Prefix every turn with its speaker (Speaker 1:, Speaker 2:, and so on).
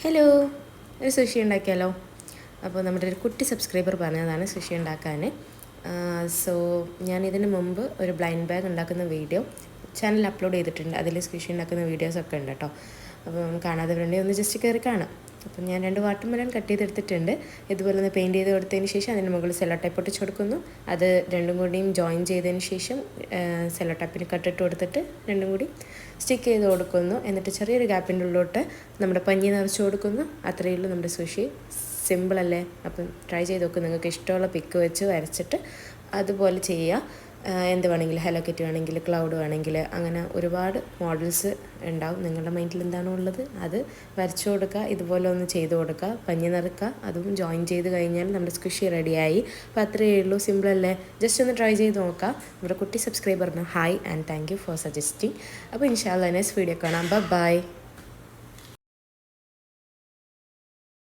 Speaker 1: Hello, ഒരു sushi ഉണ്ടാക്കിയാലോ? അപ്പോൾ നമ്മുടെ ഒരു കുട്ടി സബ്സ്ക്രൈബർ പറഞ്ഞതാണ് സുഷി ഉണ്ടാക്കാൻ. സോ ഞാൻ ഇതിന് മുമ്പ് ഒരു ബ്ലൈൻഡ് ബാഗ് ഉണ്ടാക്കുന്ന വീഡിയോ ചാനലിൽ അപ്ലോഡ് ചെയ്തിട്ടുണ്ട്. അതിൽ സുഷി ഉണ്ടാക്കുന്ന വീഡിയോസൊക്കെ ഉണ്ട് കേട്ടോ. അപ്പം കാണാതെ വേണ്ടി ഒന്ന് ജസ്റ്റ് കയറി കാണാം. അപ്പം ഞാൻ 2 വാട്ടർമെലൺ കട്ട് ചെയ്തെടുത്തിട്ടുണ്ട്. ഇതുപോലെ ഒന്ന് പെയിൻറ്റ് ചെയ്ത് കൊടുത്തതിന് ശേഷം അതിന് മുകളിൽ സെല്ലോ ടൈപ്പ് ഒട്ടിച്ച് കൊടുക്കുന്നു. അത് രണ്ടും കൂടിയും ജോയിൻ ചെയ്തതിന് ശേഷം സെല്ലോ ടൈപ്പിന് കട്ടിട്ട് കൊടുത്തിട്ട് രണ്ടും കൂടി സ്റ്റിക്ക് ചെയ്ത് കൊടുക്കുന്നു. എന്നിട്ട് ചെറിയൊരു ഗ്യാപ്പിൻ്റെ ഉള്ളിലോട്ട് നമ്മുടെ പഞ്ഞി നിറച്ച് കൊടുക്കുന്നു. അത്രയേ ഉള്ളൂ നമ്മുടെ സുഷി. സിമ്പിളല്ലേ? അപ്പം ട്രൈ ചെയ്ത് നോക്കും. നിങ്ങൾക്ക് ഇഷ്ടമുള്ള പിക്ക് വെച്ച് വരച്ചിട്ട് അതുപോലെ ചെയ്യുക. എന്ത് വേണമെങ്കിലും, ഹെലോ കിറ്റി വേണമെങ്കിൽ, ക്ലൗഡ് വേണമെങ്കിൽ, അങ്ങനെ ഒരുപാട് മോഡൽസ് ഉണ്ടാവും. നിങ്ങളുടെ മൈൻഡിൽ എന്താണോ ഉള്ളത് അത് വരച്ചു കൊടുക്കുക. ഇതുപോലെ ഒന്ന് ചെയ്ത് കൊടുക്കുക, പഞ്ഞി നിറക്കുക, അതും ജോയിൻ ചെയ്ത് കഴിഞ്ഞാൽ നമ്മുടെ സ്ക്വിഷി റെഡിയായി. അപ്പോൾ അത്രയേ ഉള്ളൂ, സിമ്പിളല്ലേ? ജസ്റ്റ് ഒന്ന് ട്രൈ ചെയ്ത് നോക്കുക. നമ്മുടെ കുട്ടി സബ്സ്ക്രൈബറിന് hi and thank you for suggesting. അപ്പോൾ ഇൻഷാല്ലാ നെക്സ്റ്റ് വീഡിയോ കാണാം. ബൈ.